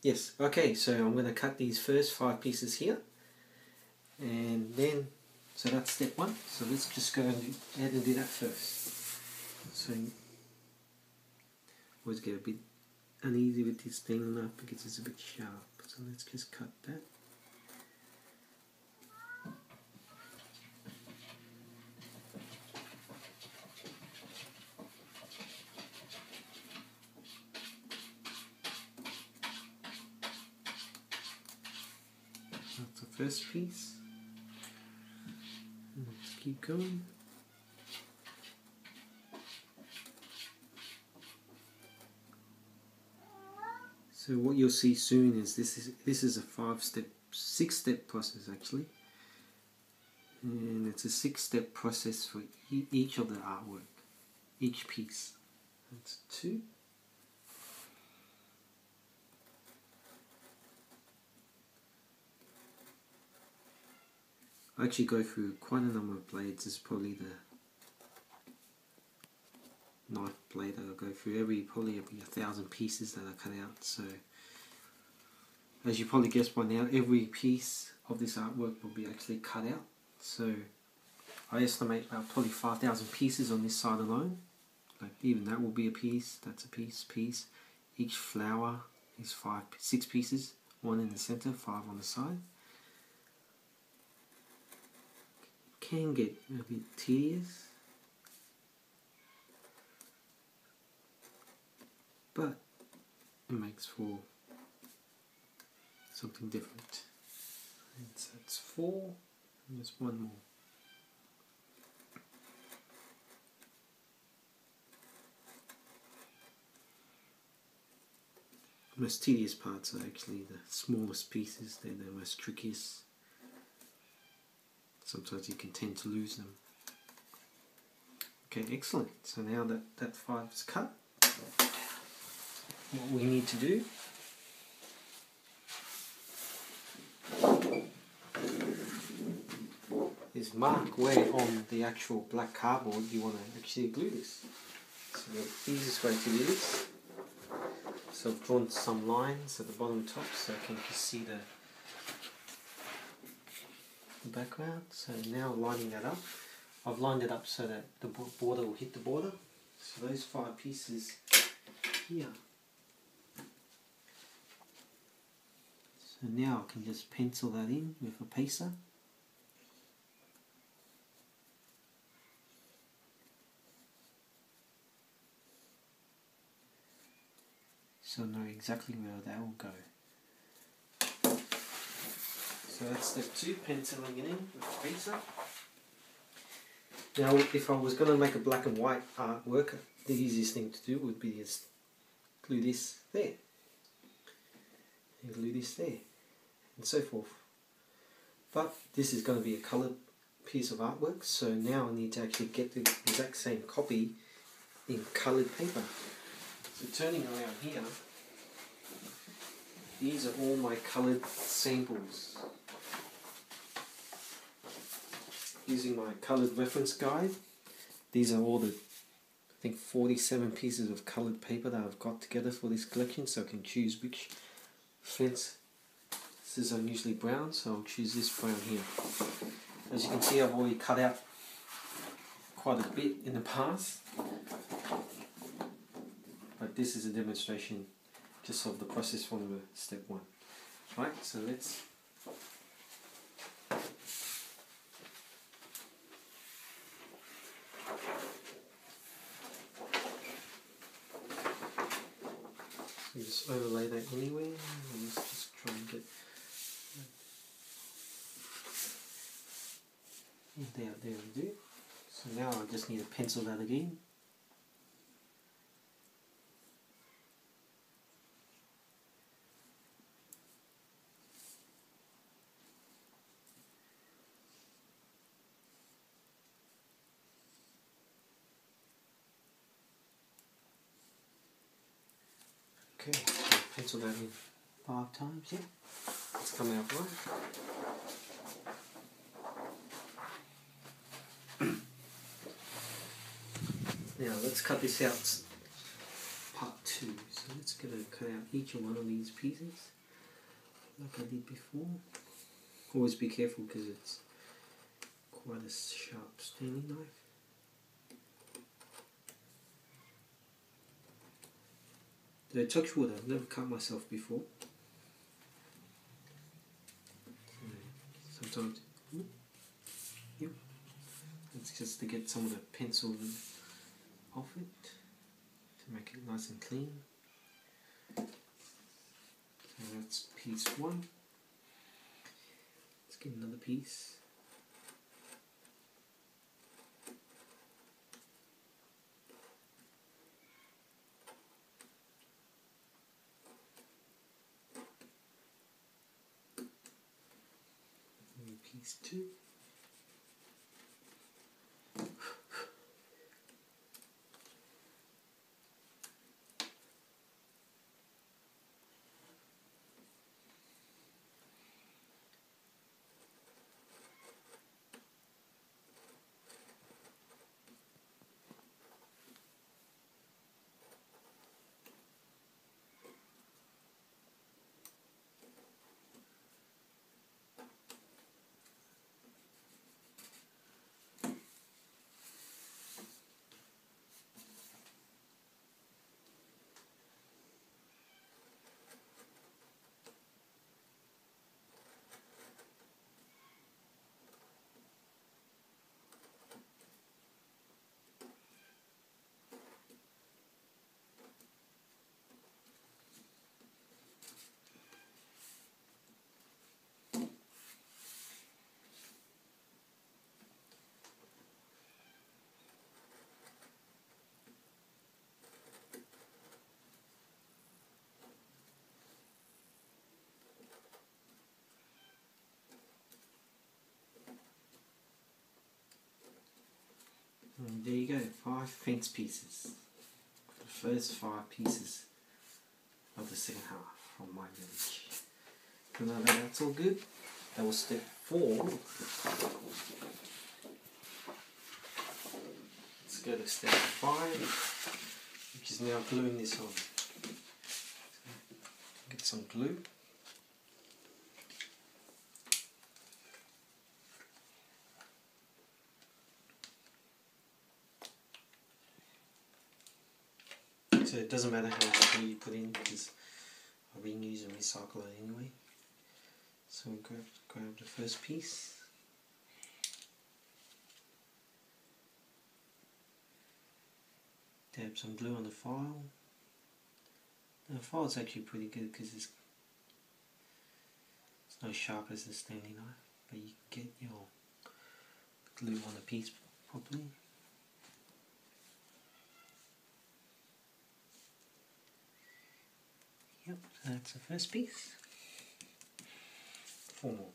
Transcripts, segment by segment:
Yes, okay, so I'm going to cut these first 5 pieces here, and then, so that's step 1, so let's just go ahead and do that first. So, always get a bit uneasy with this thing knife because it's a bit sharp, so let's just cut that. That's the first piece. Let's keep going. So what you'll see soon is this is a 6-step process actually, and it's a 6-step process for each of the artwork, each piece. That's 2. I actually go through quite a number of blades. This is probably the knife blade that I'll go through. Probably 1,000 pieces that I cut out. So as you probably guessed by now, every piece of this artwork will be actually cut out. So I estimate about probably 5,000 pieces on this side alone. Like even that will be a piece. That's a piece. Each flower is 6 pieces. 1 in the center, 5 on the side. Can get a bit tedious, but it makes for something different. And so that's 4, and just 1 more. The most tedious parts are actually the smallest pieces. They're the most trickiest. Sometimes you can tend to lose them. Okay, excellent. So now that 5 is cut, what we need to do is mark where on the actual black cardboard you want to actually glue this. So the easiest way to do this, so I've drawn some lines at the bottom and top so I can just see the background. So now lining that up, I've lined it up so that the border will hit the border. So those 5 pieces here. So now I can just pencil that in with a pacer. So I know exactly where that will go. So that's step 2, penciling it in with a pacer. Now if I was going to make a black and white artwork, the easiest thing to do would be just glue this there, and glue this there, and so forth. But this is going to be a coloured piece of artwork, so now I need to actually get the exact same copy in coloured paper. So turning around here, these are all my coloured samples. Using my coloured reference guide, these are all the, I think 47 pieces of coloured paper that I've got together for this collection, so I can choose which fits. This is usually brown, so I'll choose this brown here. As you can see, I've already cut out quite a bit in the past, but this is a demonstration just of the process from step 1. Right, so let's just overlay that anyway. Let's just try and get there we do. So now I just need to pencil that again. Okay, so pencil that in 5 times, yeah. It's come out right. Now let's cut this out part 2. So So let's get to cut out each one of these pieces like I did before. Always be careful because it's quite a sharp Stanley knife. So touch wood, I've never cut myself before. Sometimes, yep. It's just to get some of the pencil off it, to make it nice and clean. So that's piece one. Let's get another piece. And piece two. And there you go, 5 fence pieces. The first 5 pieces of the second half from my village. So now that that's all good, that was step 4. Let's go to step 5, which is now gluing this on. Get some glue. So it doesn't matter how much glue you put in because I reuse and recycle it anyway. So we'll grab the first piece. Dab some glue on the file. The file is actually pretty good because it's not as sharp as a Stanley knife, but you can get your glue on the piece properly. Yep, so that's the first piece. 4 more.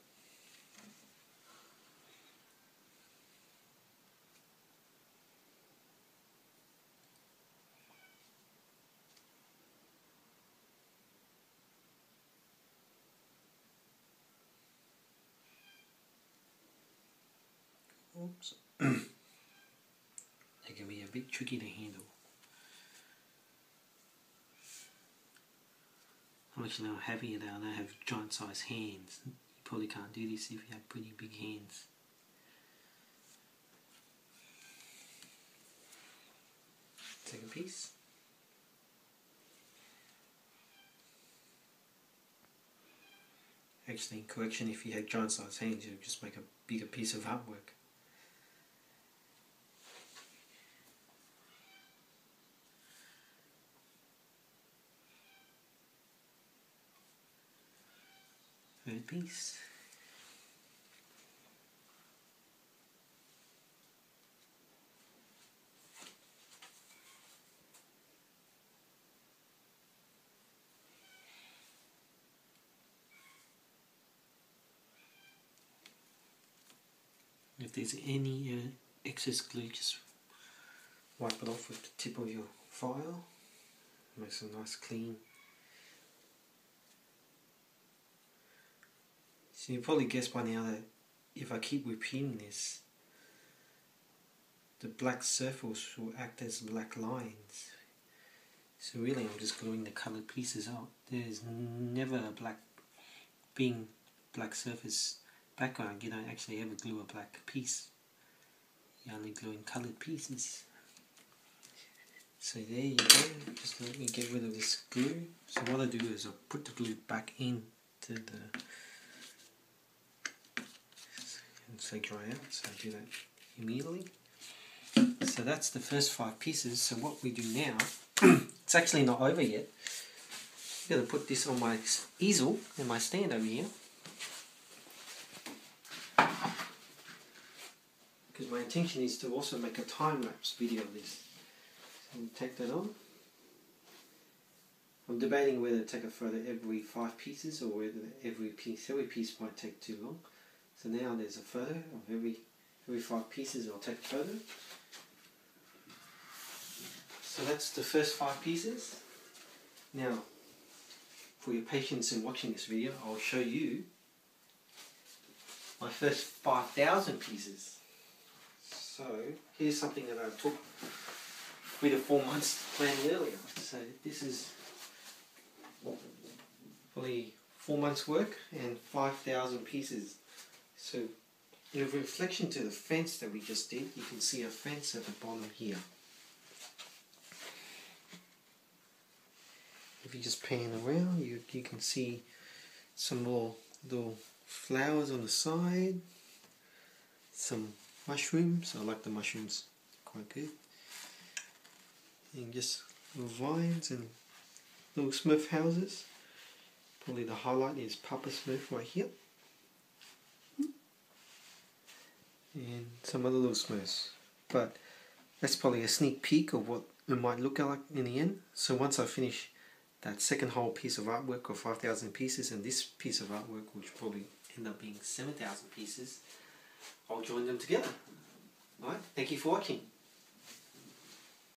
Oops. They can be a bit tricky to handle. I'm actually now happy that I don't have giant size hands. You probably can't do this if you have pretty big hands. Second piece. Actually, in correction, if you had giant size hands, you would just make a bigger piece of artwork. Third piece. If there's any excess glue, just wipe it off with the tip of your file. Makes a nice clean. So you probably guessed by now that if I keep repeating this, the black circles will act as black lines, So really I'm just gluing the coloured pieces out. There's never a black surface background. You don't actually ever glue a black piece. You're only gluing coloured pieces. So there you go. Just let me get rid of this glue. So what I do is I put the glue back in to the and so dry out. So I do that immediately. So that's the first 5 pieces. So what we do now, it's actually not over yet. I'm going to put this on my easel and my stand over here. Because my intention is to also make a time-lapse video of this. So I'll take that on. I'm debating whether to take a photo every 5 pieces or whether every piece might take too long. So now there's a photo of every 5 pieces. I'll take a photo. So that's the first 5 pieces. Now, for your patience in watching this video, I'll show you my first 5,000 pieces. So here's something that I took 3 to 4 months planning earlier. So this is probably 4 months work and 5,000 pieces. So in reflection to the fence that we just did, you can see a fence at the bottom here. If you just pan around, you can see some more little flowers on the side, some mushrooms. I like the mushrooms, quite good. And just little vines and little Smurf houses. Probably the highlight is Papa Smurf right here. And some other little Smurfs. But that's probably a sneak peek of what it might look like in the end. So once I finish that second whole piece of artwork of 5,000 pieces and this piece of artwork, which probably end up being 7,000 pieces, I'll join them together. Alright, thank you for watching.